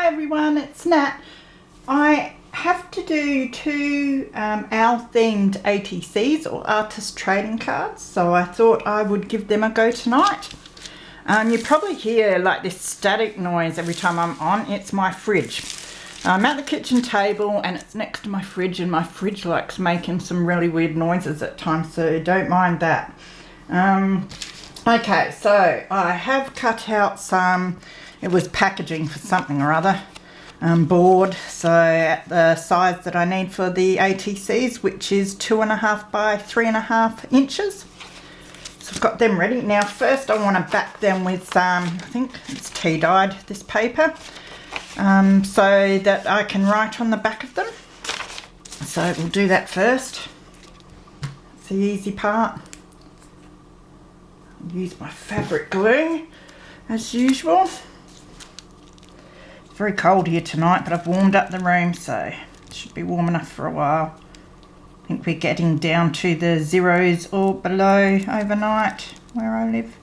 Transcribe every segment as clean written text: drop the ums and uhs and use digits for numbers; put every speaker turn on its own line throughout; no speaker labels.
Hi everyone, it's Nat. I have to do two owl themed ATCs or artist trading cards, so I thought I would give them a go tonight. You probably hear like this static noise every time I'm on. It's my fridge. I'm at the kitchen table and it's next to my fridge, and my fridge likes making some really weird noises at times, so don't mind that. Okay, so I have cut out some, it was packaging for something or other, board, so at the size that I need for the ATCs, which is 2.5 by 3.5 inches. So I've got them ready. Now first I want to back them with some, I think it's tea dyed, this paper, so that I can write on the back of them. So we'll do that first. It's the easy part. Use my fabric glue as usual. It's very cold here tonight, but I've warmed up the room, so it should be warm enough for a while. I think we're getting down to the zeros or below overnight where I live.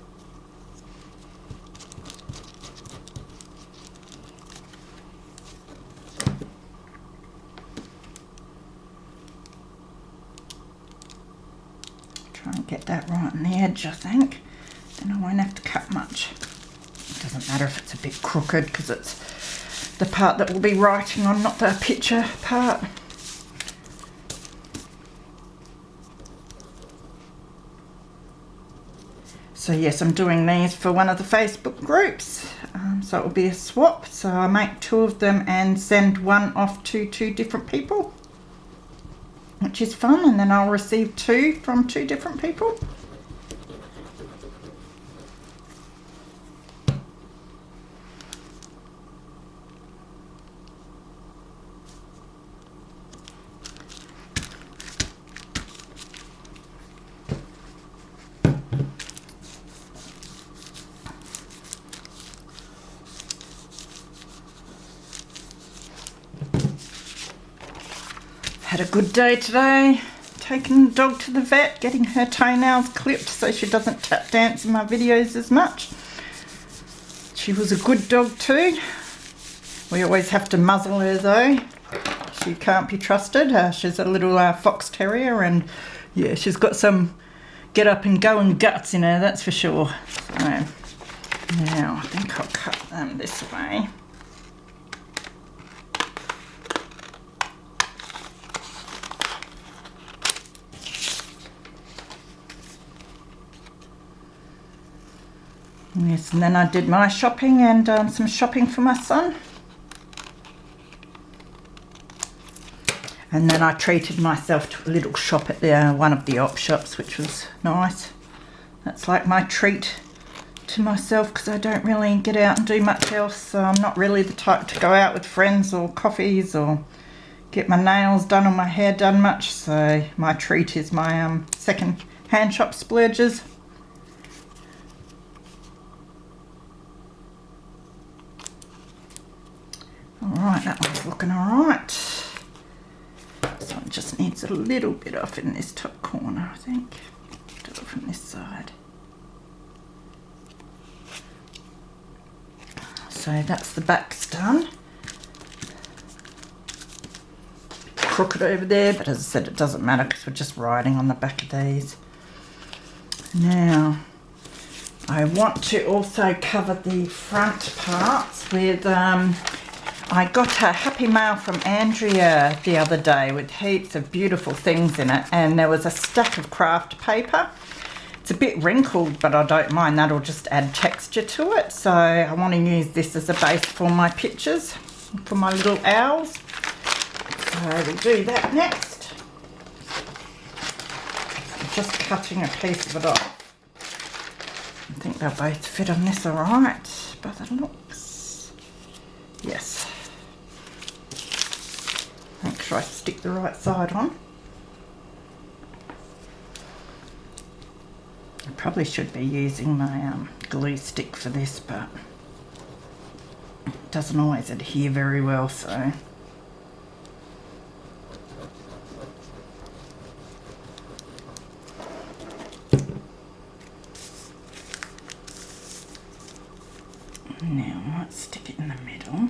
Try and get that right on the edge, I think. Then I won't have to cut much. It doesn't matter if it's a bit crooked because it's the part that we'll be writing on, not the picture part. So yes, I'm doing these for one of the Facebook groups. So it will be a swap. So I make two of them and send one off to two different people, which is fun, and then I'll receive two from two different people. Had a good day today, taking the dog to the vet, getting her toenails clipped so she doesn't tap dance in my videos as much. She was a good dog too. We always have to muzzle her though. She can't be trusted. She's a little fox terrier, and yeah, she's got some get up and go and guts in her, that's for sure. So now I think I'll cut them this way. Yes, and then I did my shopping and some shopping for my son. And then I treated myself to a little shop at the one of the op shops, which was nice. That's like my treat to myself because I don't really get out and do much else. So I'm not really the type to go out with friends or coffees or get my nails done or my hair done much. So my treat is my second hand shop splurges. Alright, that one's looking alright. This one just needs a little bit off in this top corner, I think. Do it from this side. So that's the back's done. Crooked over there, but as I said, it doesn't matter because we're just writing on the back of these. Now, I want to also cover the front parts with I got a happy mail from Andrea the other day with heaps of beautiful things in it, and there was a stack of craft paper. It's a bit wrinkled, but I don't mind, that'll just add texture to it. So I want to use this as a base for my pictures, for my little owls. So we'll do that next. I'm just cutting a piece of it off. I think they'll both fit on this alright, by the looks. Yes. Make sure I stick the right side on. I probably should be using my glue stick for this, but it doesn't always adhere very well, so. Now I might stick it in the middle.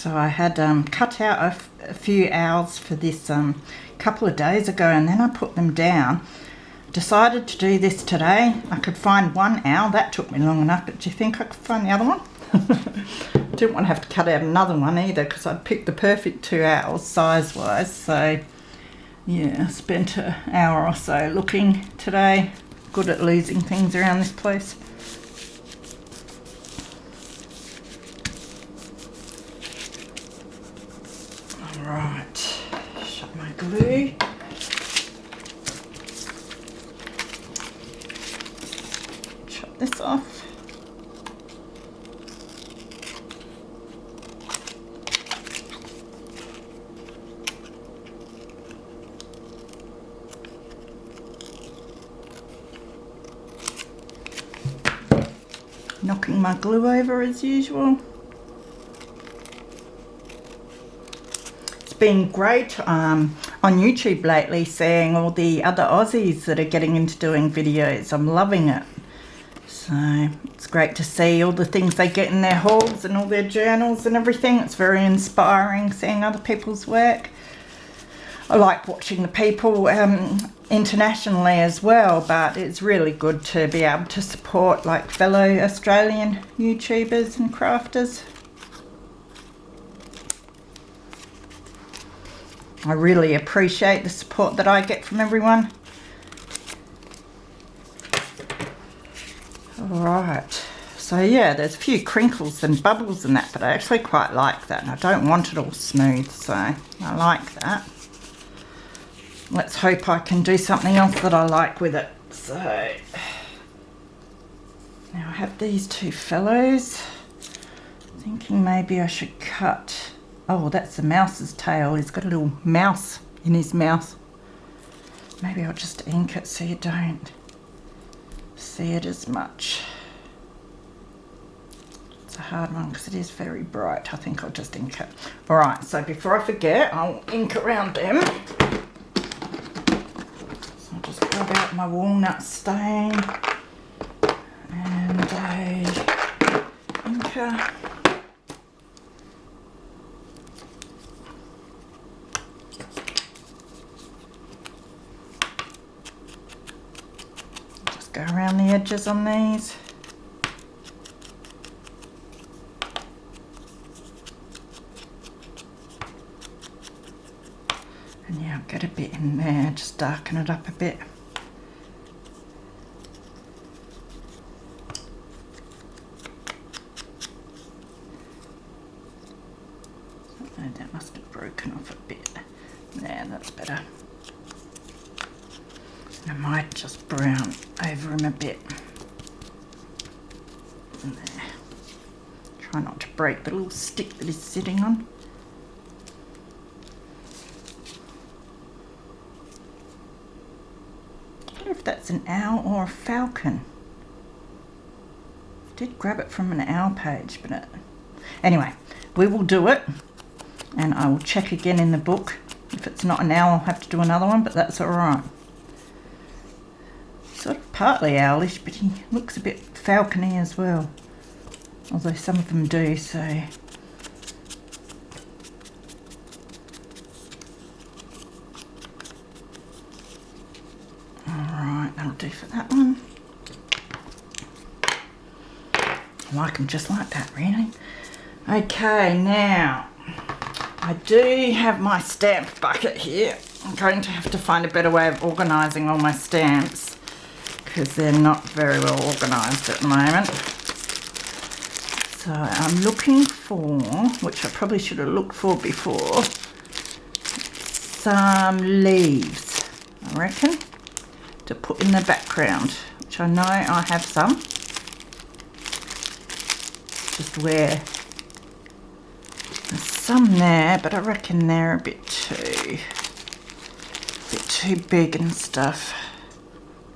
So I had cut out a few owls for this couple of days ago, and then I put them down. Decided to do this today. I could find one owl. That took me long enough, but do you think I could find the other one? Didn't want to have to cut out another one either, because I'd picked the perfect 2 owls size-wise. So yeah, I spent an hour or so looking today. Good at losing things around this place. Alright, shut my glue. Chop this off. Knocking my glue over as usual. It's been great on YouTube lately, seeing all the other Aussies that are getting into doing videos. I'm loving it. So it's great to see all the things they get in their hauls and all their journals and everything. It's very inspiring seeing other people's work. I like watching the people internationally as well, but it's really good to be able to support like fellow Australian YouTubers and crafters. I really appreciate the support that I get from everyone. Alright, so yeah, there's a few crinkles and bubbles in that, but I actually quite like that, and I don't want it all smooth, so I like that. Let's hope I can do something else that I like with it. So now I have these 2 fellows. Thinking maybe I should cut. Oh, that's the mouse's tail. He's got a little mouse in his mouth. Maybe I'll just ink it so you don't see it as much. It's a hard one because it is very bright. I think I'll just ink it. Alright, so before I forget, I'll ink around them. Grab out my walnut stain and a inker. Just go around the edges on these. And yeah, I'll get a bit in there, just darken it up a bit. That must have broken off a bit. There, that's better. And I might just brown over him a bit. And there. Try not to break the little stick that he's sitting on. I wonder if that's an owl or a falcon. I did grab it from an owl page, but it... Anyway, we will do it. And I will check again in the book. If it's not an owl, I'll have to do another one, but that's alright. Sort of partly owlish, but he looks a bit falcony as well. Although some of them do, so... Alright, that'll do for that one. I like them just like that, really. Okay, now... I do have my stamp bucket here. I'm going to have to find a better way of organising all my stamps because they're not very well organised at the moment. So I'm looking for, which I probably should have looked for before, some leaves, I reckon, to put in the background, which I know I have some. Just where there's some there, but I reckon they're a bit too big and stuff.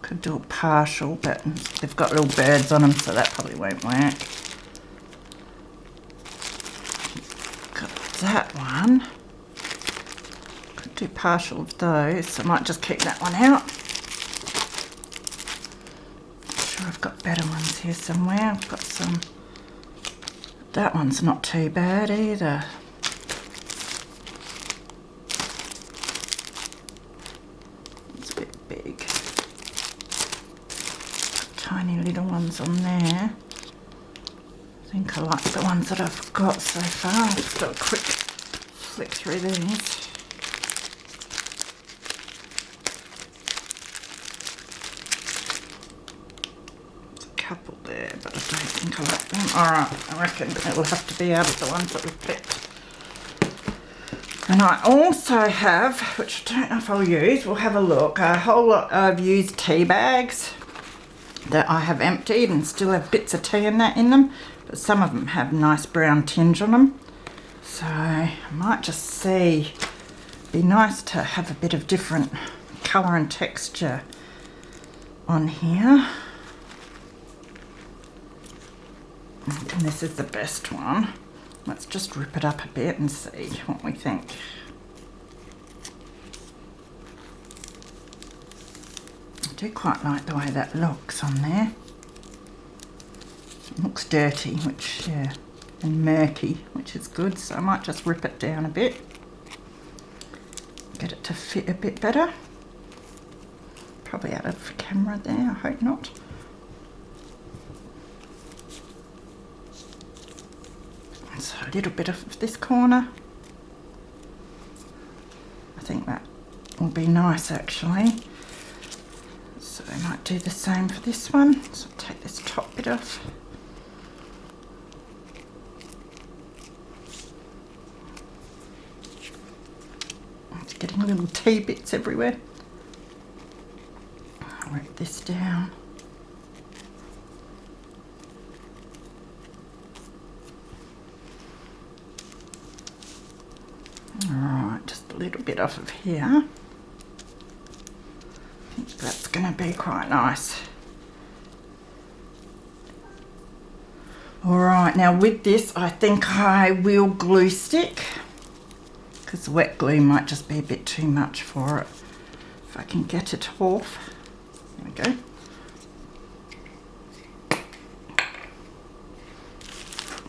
Could do a partial, but they've got little birds on them, so that probably won't work. Got that one. Could do partial of those, so I might just keep that one out. I'm sure I've got better ones here somewhere. I've got some. That one's not too bad either. tiny little ones on there. I think I like the ones that I've got so far. I'll just do a quick flick through these. Couple there, but I don't think I like them. Alright, I reckon it'll have to be out of the ones that we've picked. And I also have, which I don't know if I'll use, we'll have a look, a whole lot of used tea bags that I have emptied and still have bits of tea and that in them, but some of them have nice brown tinge on them. So I might just see, be nice to have a bit of different colour and texture on here. And this is the best one. Let's just rip it up a bit and see what we think. I do quite like the way that looks on there. It looks dirty, which, yeah, and murky, which is good. So I might just rip it down a bit. Get it to fit a bit better. Probably out of camera there, I hope not. So a little bit of this corner. I think that will be nice actually. So I might do the same for this one. So I'll take this top bit off. It's getting little tea bits everywhere. I'll rip this down. Alright, just a little bit off of here. I think that's going to be quite nice. Alright, now with this I think I will glue stick, because the wet glue might just be a bit too much for it. If I can get it off. There we go.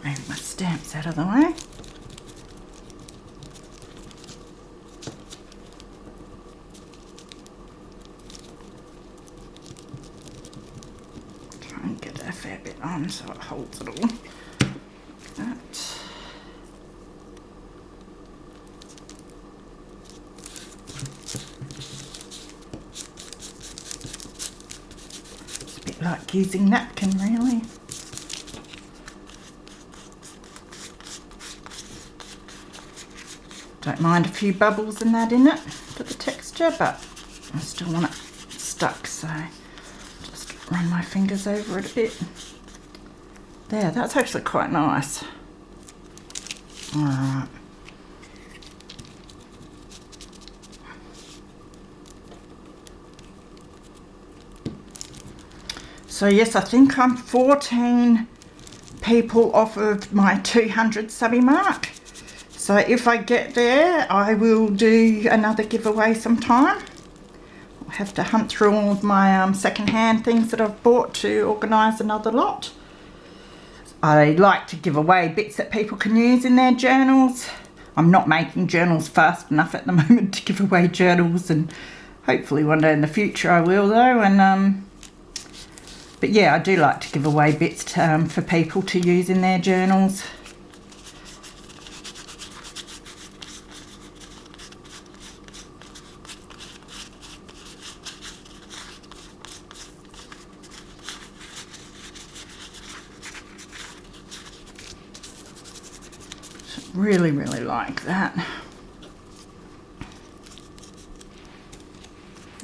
Move my stamps out of the way. Fair bit on so it holds it all. Like that. It's a bit like using napkin really. Don't mind a few bubbles and that in it for the texture, but I still want it stuck, so run my fingers over it a bit. There, that's actually quite nice. Alright. So yes, I think I'm 14 people off of my 200 subby mark. So if I get there, I will do another giveaway sometime. Have to hunt through all of my second-hand things that I've bought to organise another lot. I like to give away bits that people can use in their journals. I'm not making journals fast enough at the moment to give away journals, and hopefully one day in the future I will though. And but yeah, I do like to give away bits for people to use in their journals. Really, really like that.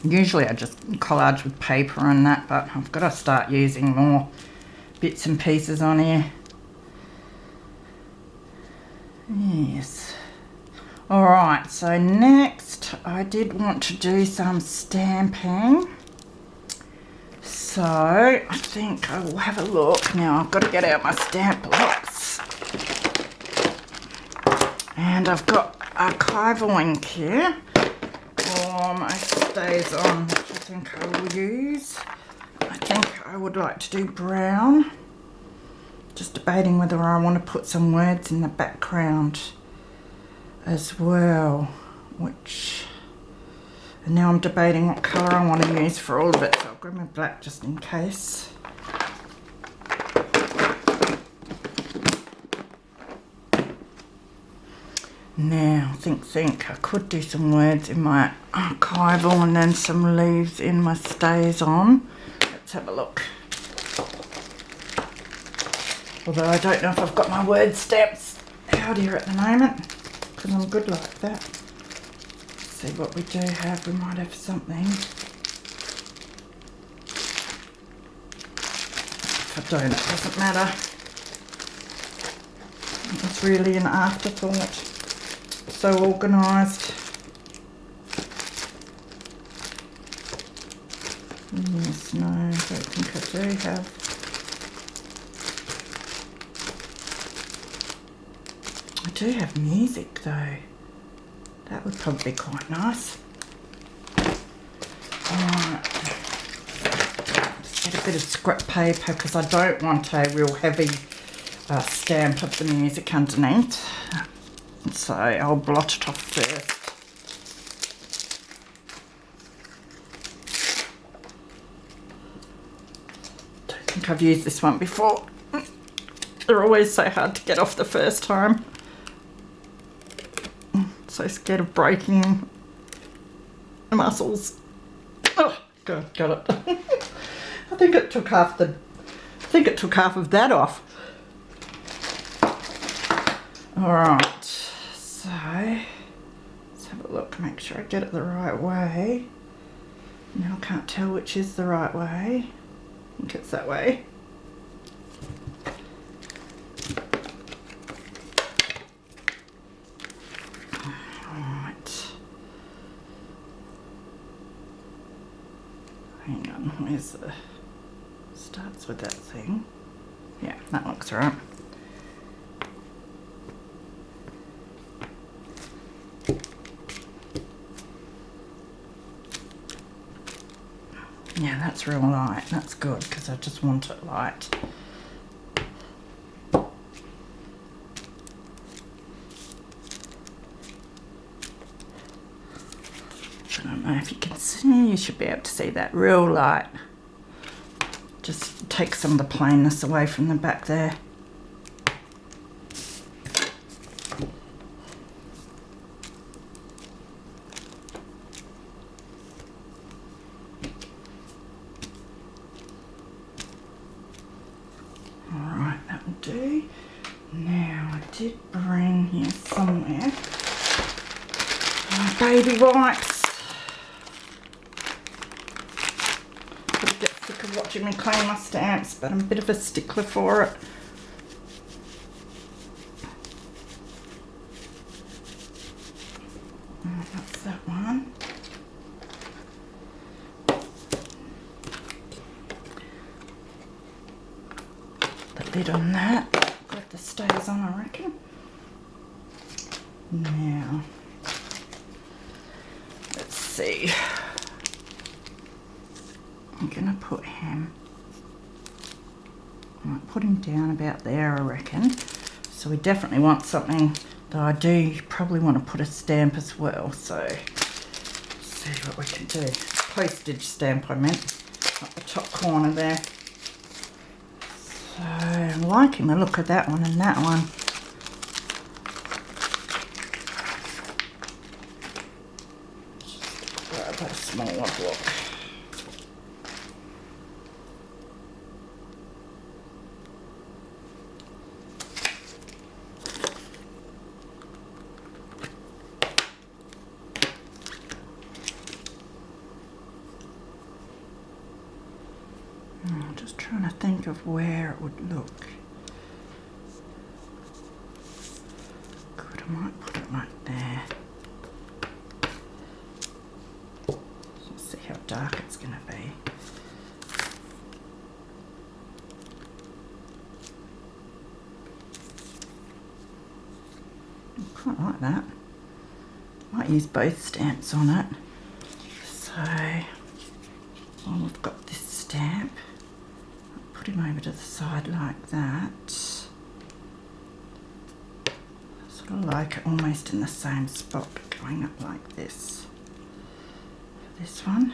Usually I just collage with paper and that, but I've got to start using more bits and pieces on here. Yes. Alright, so next I did want to do some stamping. So I think I will have a look. Now I've got to get out my stamp blocks. And I've got archival ink here for my stays on, which I think I will use. I think I would like to do brown. Just debating whether I want to put some words in the background as well, which, and now I'm debating what colour I want to use for all of it, so I'll grab my black just in case. Now, think. I could do some words in my archival and then some leaves in my stays on. Let's have a look. Although I don't know if I've got my word stamps out here at the moment, because I'm good like that. Let's see what we do have. We might have something. If I don't, it doesn't matter. It's really an afterthought. So organised. Yes, no, I don't think I do have. I do have music though. That would probably be quite nice. Alright. Just get a bit of scrap paper because I don't want a real heavy stamp of the music underneath. So I'll blot it off first. Don't think I've used this one before. They're always so hard to get off the first time. So scared of breaking the muscles. Oh, God, got it. I think it took half of that off. All right, so let's have a look, make sure I get it the right way. Now I can't tell which is the right way. I think it's that way. Alright. Hang on, where's the... starts with that thing. Yeah, that looks right. Yeah, that's real light. That's good because I just want it light. I don't know if you can see, you should be able to see that real light. Just take some of the plainness away from the back there. Alright, that will do. Now, I did bring here somewhere my baby wipes. I get sick of watching me clean my stamps, but I'm a bit of a stickler for it. That's that one. The lid on that. Got the stays on, I reckon. Now, let's see. I'm gonna put him. I might put him down about there, I reckon. So we definitely want something that I do probably want to put a stamp as well. So let's see what we can do. Postage stamp, I meant, up the top corner there. So I'm liking the look of that one and that one. Just grab a smaller block. I'm just trying to think of where it would look. Good, I might put it like there. Let's see how dark it's going to be. I quite like that. Might use both stamps on it. So, well, we've got this stamp. Put him over to the side like that. Sort of like it almost in the same spot, going up like this. For this one.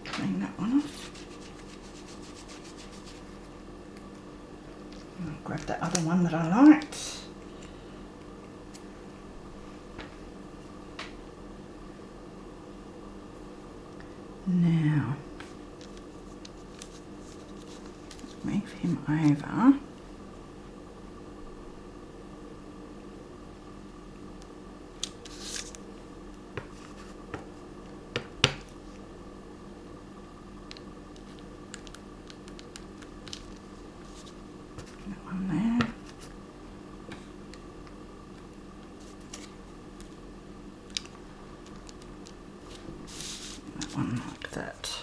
Clean that one off. grab that other one that I liked. Now, let's move him over. That one there. That one like that.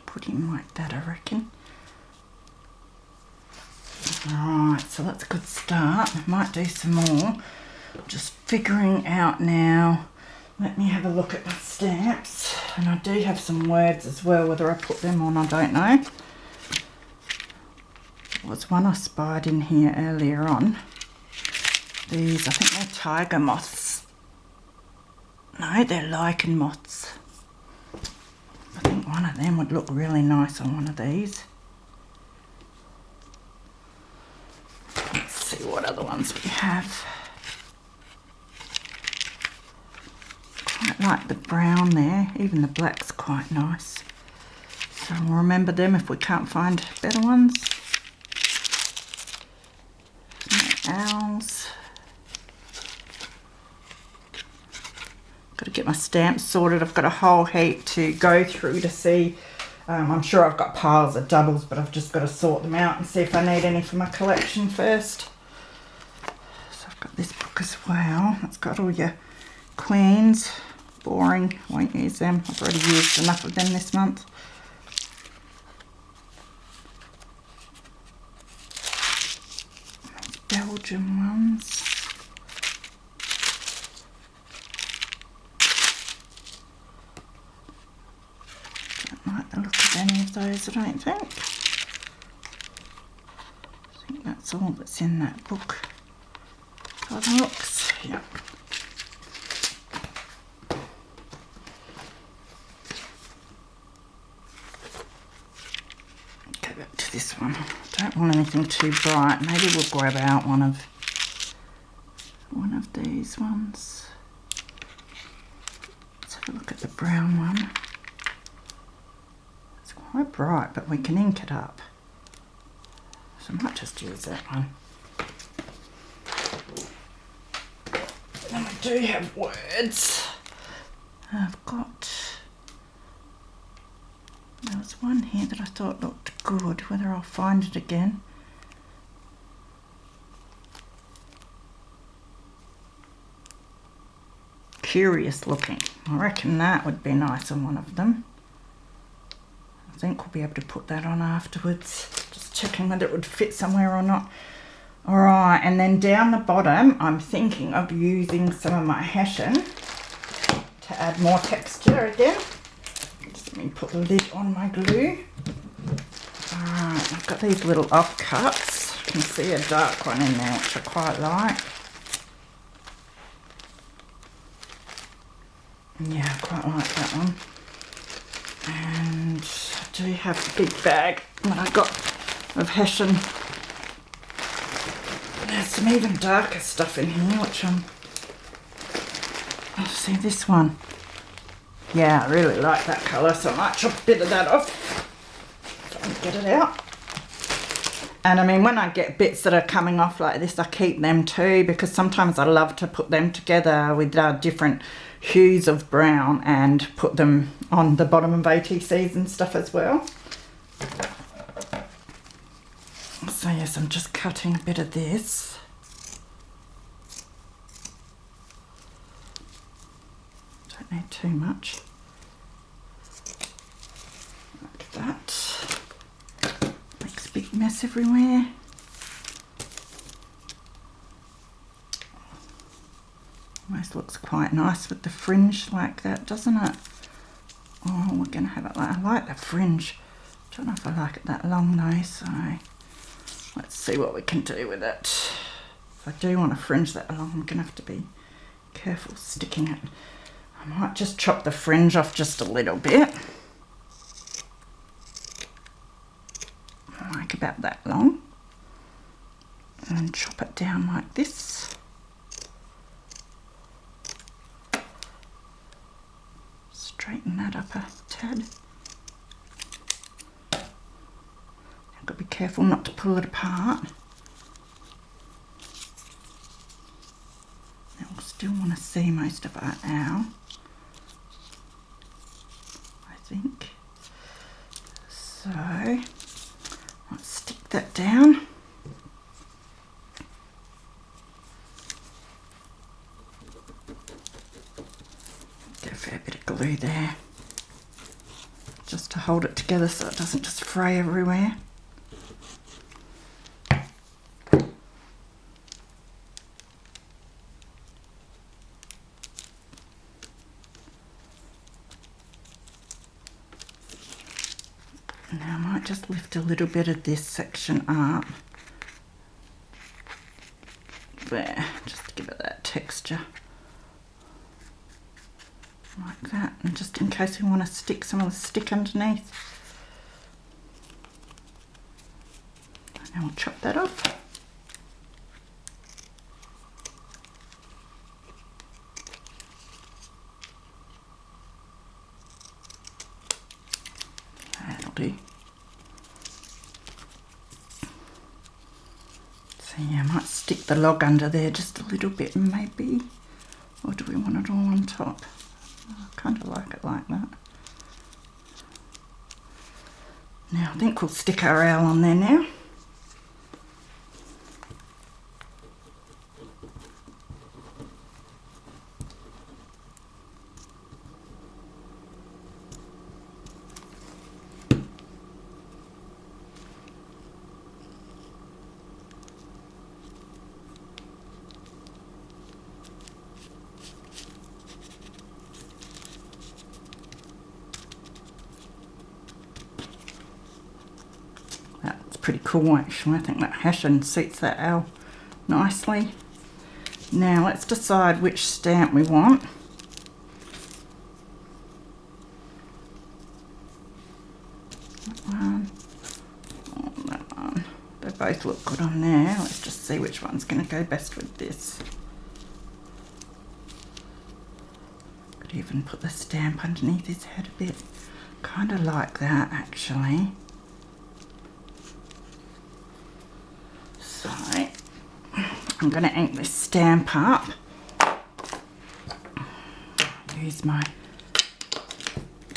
Put him like that, I reckon. Alright, so that's a good start. I might do some more. Just figuring out now. Let me have a look at my stamps. And I do have some words as well, whether I put them on, I don't know. There was one I spied in here earlier on. These, I think they're tiger moths. No, they're lichen moths. I think one of them would look really nice on one of these. Let's see what other ones we have. Quite like the brown there, even the black's quite nice. So we'll remember them if we can't find better ones. Some owls. Got to get my stamps sorted. I've got a whole heap to go through to see. I'm sure I've got piles of doubles, but I've just got to sort them out and see if I need any for my collection first. So I've got this book as well. It's got all your queens. Boring, won't use them. I've already used enough of them this month. These Belgian ones. Like the look of any of those, I don't think. I think that's all that's in that book. By the looks, yeah. Go back to this one. Don't want anything too bright. Maybe we'll grab out one of these ones. Let's have a look at the brown one. Quite bright, but we can ink it up. So I might just use that one. And we do have words. I've got... There was one here that I thought looked good, whether I'll find it again. Curious looking. I reckon that would be nice on one of them. I think we'll be able to put that on afterwards. Just checking whether it would fit somewhere or not. Alright, and then down the bottom, I'm thinking of using some of my Hessian to add more texture again. Just let me put the lid on my glue. Alright, I've got these little offcuts. You can see a dark one in there, which I quite like. Yeah, I quite like that one. And I do have a big bag that I got of Hessian. There's some even darker stuff in here, which I'll see this one. Yeah, I really like that colour, so I might chop a bit of that off. Try and get it out. And I mean, when I get bits that are coming off like this, I keep them too, because sometimes I love to put them together with different hues of brown and put them on the bottom of ATCs and stuff as well. So yes, I'm just cutting a bit of this. Don't need too much. Like that. Makes a big mess everywhere. Almost looks quite nice with the fringe like that, doesn't it? Oh, we're going to have it like, I like the fringe. I don't know if I like it that long though, so let's see what we can do with it. If I do want to fringe that long, I'm going to have to be careful sticking it. I might just chop the fringe off just a little bit. Like about that long. And then chop it down like this. Straighten that up a tad. I've got to be careful not to pull it apart. Now we'll still want to see most of our owl, I think. So let's stick that down. Get a fair bit of glue there, just to hold it together so it doesn't just fray everywhere. Now I might just lift a little bit of this section up. There, just to give it that texture. Like that, and just in case we want to stick some of the stick underneath. Now we'll chop that off. That'll do. So yeah, I might stick the log under there just a little bit maybe. Or do we want it all on top? I kind of like it like that. Now I think we'll stick our owl on there now. Pretty cool actually. I think that hessian suits that owl nicely. Now let's decide which stamp we want. That one, oh, that one. They both look good on there. Let's just see which one's going to go best with this. Could even put the stamp underneath his head a bit. Kind of like that actually. So, I'm going to ink this stamp up. Use my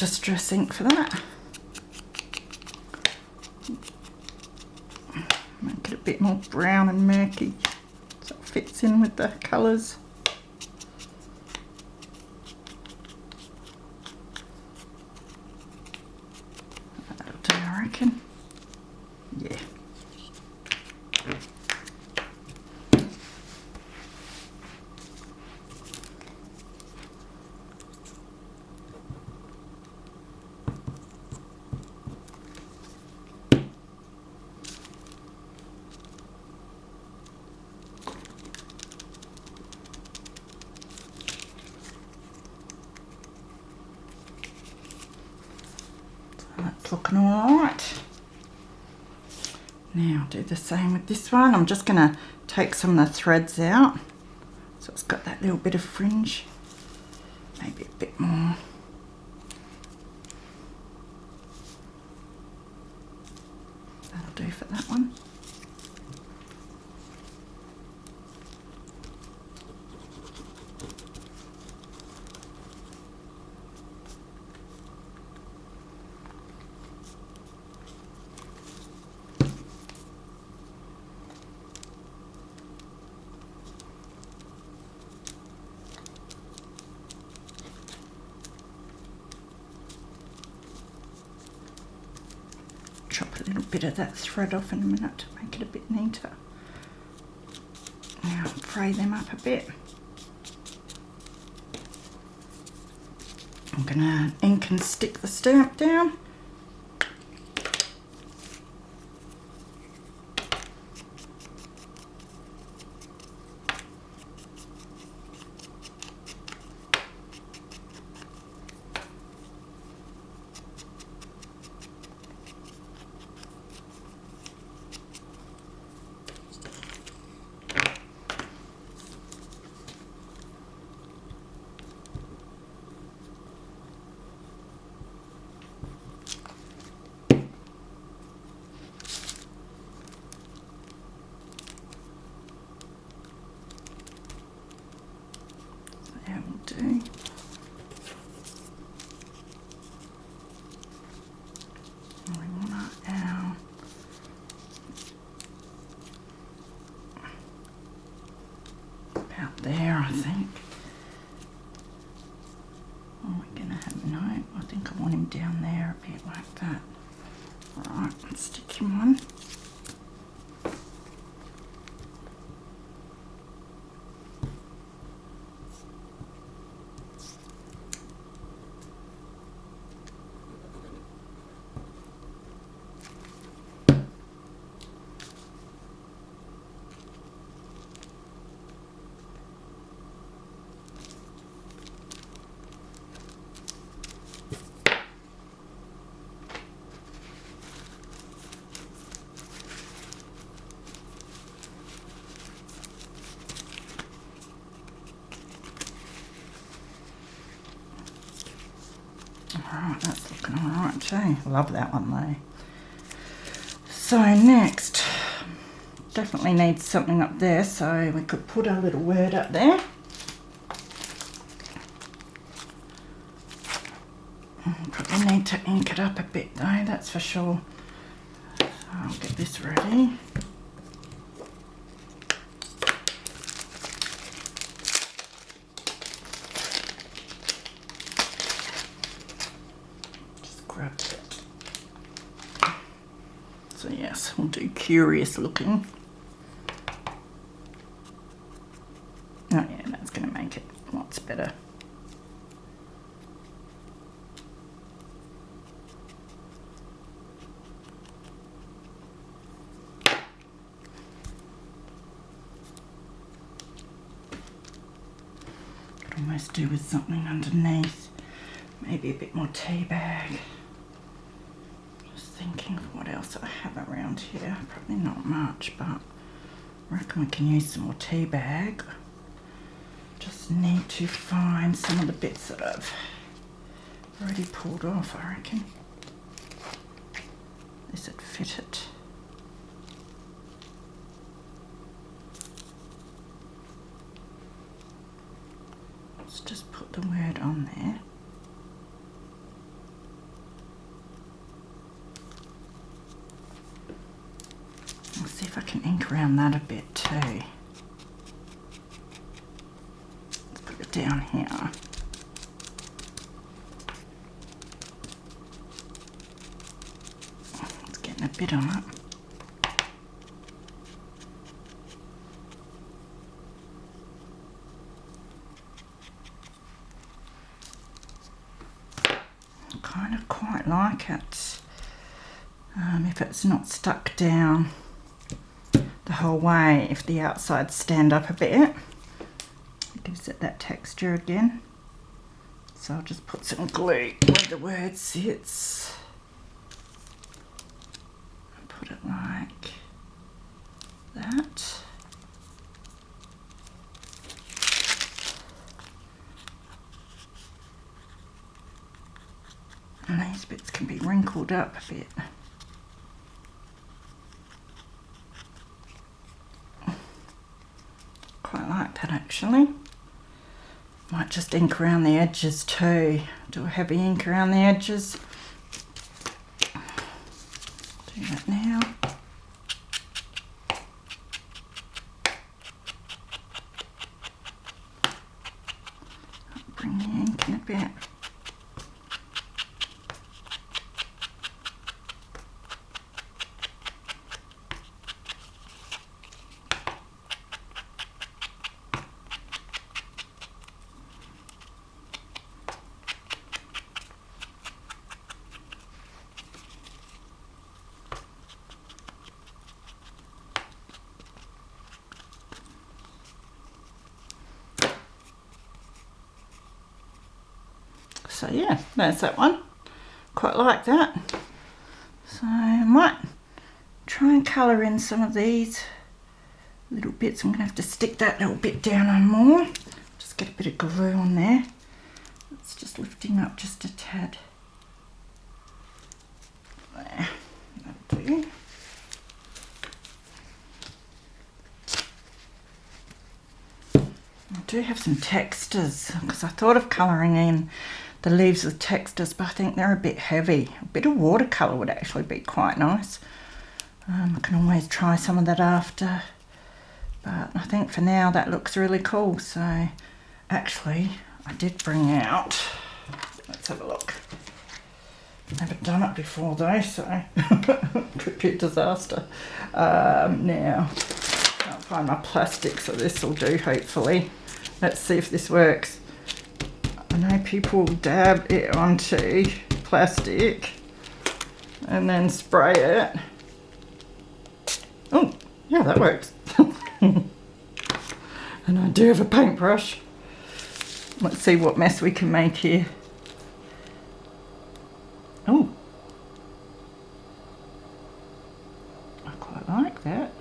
Distress ink for that. Make it a bit more brown and murky so it fits in with the colours. That'll do, I reckon. Yeah. That's looking all right. Now I'll do the same with this one. I'm just going to take some of the threads out so it's got that little bit of fringe, maybe a bit more. That'll do for that one. Chop a little bit of that thread off in a minute to make it a bit neater. Now fray them up a bit. I'm gonna ink and stick the stamp down. Do. We want our about there, I think. Oh, we're gonna have no. I think I want him down there a bit like that. Right, let's stick him on. Alright, that's looking alright too. Love that one though. So next, definitely needs something up there, so we could put a little word up there. Probably need to ink it up a bit though, that's for sure. So I'll get this ready. Grab it. So yes, we'll do curious looking. Oh yeah, that's going to make it lots better. Could almost do with something underneath. Maybe a bit more tea bag. Thinking of what else I have around here. Probably not much, but I reckon we can use some more tea bag. Just need to find some of the bits that I've already pulled off, I reckon. This would fit it. Let's just put the word on there. See if I can ink around that a bit too. Let's put it down here. It's getting a bit on it. I kind of quite like it. If it's not stuck down the whole way, if the outsides stand up a bit, it gives it that texture again. So I'll just put some glue where the word sits. Put it like that. And these bits can be wrinkled up a bit. Quite like that actually. Might just ink around the edges too. Do a heavy ink around the edges. Do that now. Bring the ink in a bit. So yeah, there's that one. Quite like that. So I might try and colour in some of these little bits. I'm going to have to stick that little bit down on more. Just get a bit of glue on there. It's just lifting up just a tad. There, that'll do. I do have some textures because I thought of colouring in the leaves with textures, but I think they're a bit heavy. A bit of watercolour would actually be quite nice. I can always try some of that after, but I think for now that looks really cool. So actually I did bring out, let's have a look. Never done it before though, so could be a disaster. Now, can't find my plastic, so this will do hopefully. Let's see if this works. I know people dab it onto plastic and then spray it. Oh, yeah, that works. And I do have a paintbrush. Let's see what mess we can make here. Oh, I quite like that.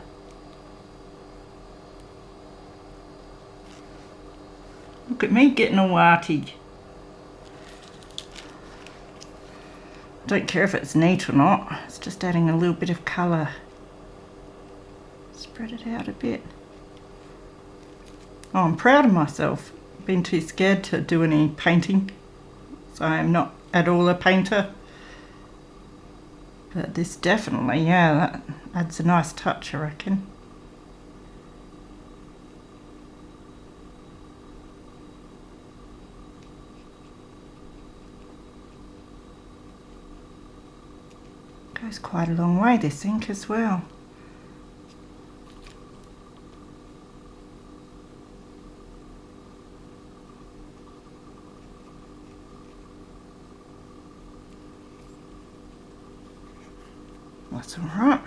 Look at me getting all arty. Don't care if it's neat or not, it's just adding a little bit of colour. Spread it out a bit. Oh, I'm proud of myself. Been too scared to do any painting, so I'm not at all a painter. But this definitely, yeah, that adds a nice touch, I reckon. Goes quite a long way, this ink as well. That's all right.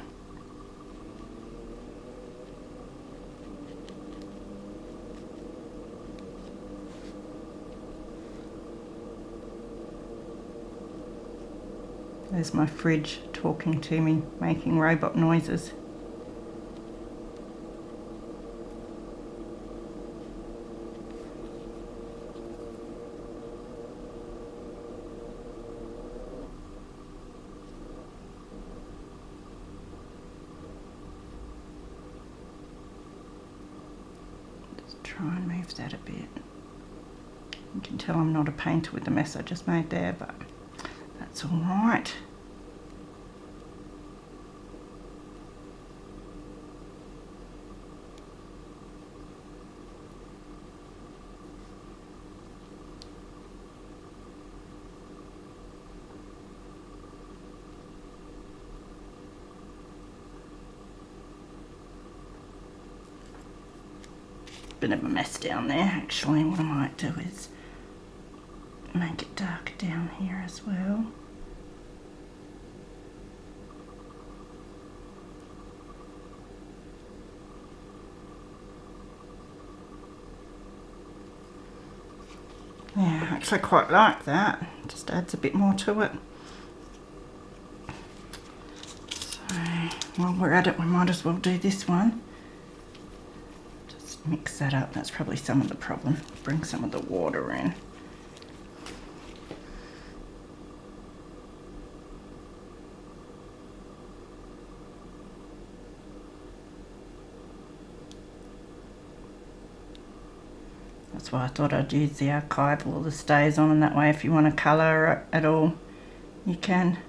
There's my fridge talking to me, making robot noises. Just try and move that a bit. You can tell I'm not a painter with the mess I just made there, but that's all right. Bit of a mess down there. Actually, what I might do is make it darker down here as well. Yeah, I actually quite like that. Just adds a bit more to it. So while we're at it, we might as well do this one. Just mix that up. That's probably some of the problem. Bring some of the water in. That's why I thought I'd use the archival, the stays on, and that way if you want to colour at all, you can.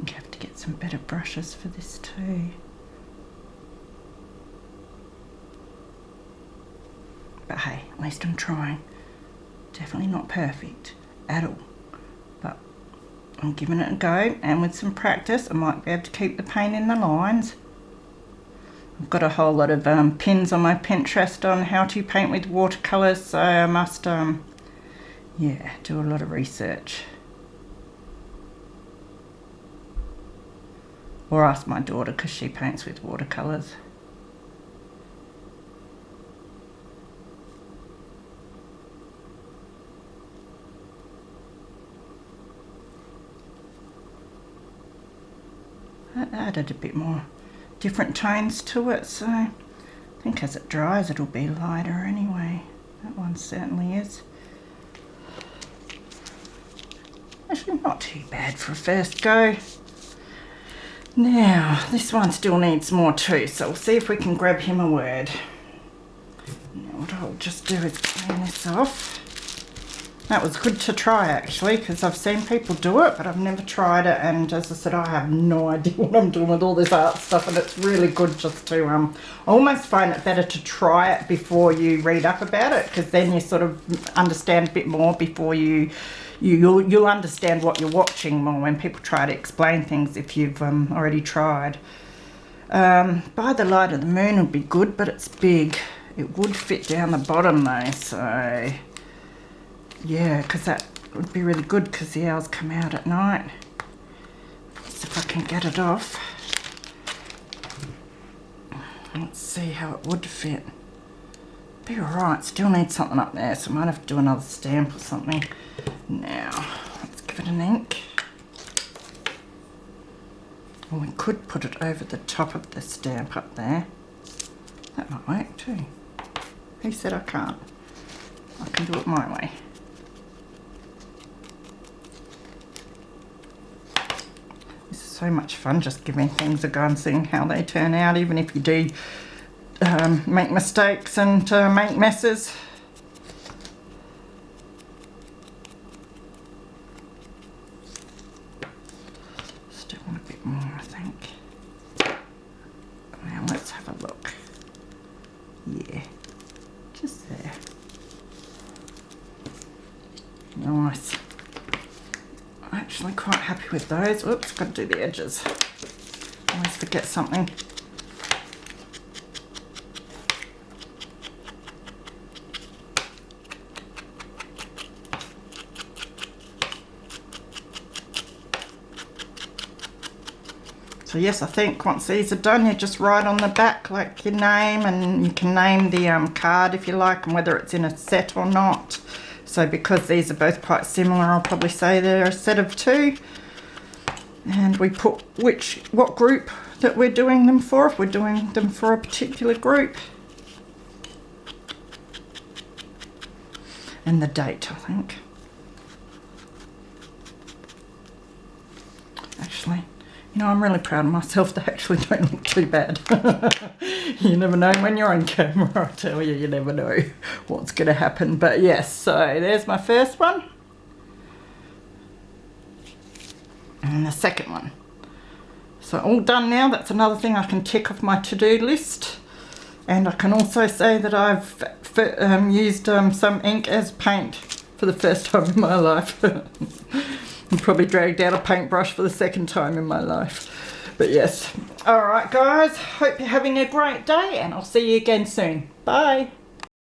You have to get some better brushes for this too. But hey, at least I'm trying. Definitely not perfect at all, but I'm giving it a go, and with some practice I might be able to keep the paint in the lines. I've got a whole lot of pins on my Pinterest on how to paint with watercolours, so I must yeah, do a lot of research. Or ask my daughter, because she paints with watercolours. That added a bit more different tones to it, so I think as it dries it'll be lighter anyway. That one certainly is. Actually not too bad for a first go. Now, this one still needs more too, so we'll see if we can grab him a word. Now what I'll just do is clean this off. That was good to try actually, because I've seen people do it, but I've never tried it, and as I said, I have no idea what I'm doing with all this art stuff, and it's really good just to, I almost find it better to try it before you read up about it, because then you sort of understand a bit more before you'll understand what you're watching more when people try to explain things if you've already tried. By the Light of the Moon would be good, but it's big. It would fit down the bottom though, so yeah, because that would be really good because the owls come out at night. So if I can get it off. Let's see how it would fit. Be alright, still need something up there, so I might have to do another stamp or something. Now, let's give it an ink. Or we could put it over the top of the stamp up there. That might work too. Who said I can't? I can do it my way. This is so much fun, just giving things a go and seeing how they turn out, even if you do make mistakes and make messes. Still want a bit more, I think. Now let's have a look. Yeah, just there. Nice. I'm actually quite happy with those. Oops, got to do the edges. Always forget something. So yes, I think once these are done, you just write on the back like your name, and you can name the card if you like, and whether it's in a set or not. So because these are both quite similar, I'll probably say they're a set of 2. And we put what group that we're doing them for, if we're doing them for a particular group. And the date, I think. Actually, you know, I'm really proud of myself. They actually don't look too bad. You never know when you're on camera, I tell you, you never know what's going to happen. But yes, so there's my first one. And the second one. So all done now. That's another thing I can tick off my to-do list. And I can also say that I've used some ink as paint for the first time in my life. And probably dragged out a paintbrush for the second time in my life. But yes. Alright guys, hope you're having a great day, and I'll see you again soon. Bye.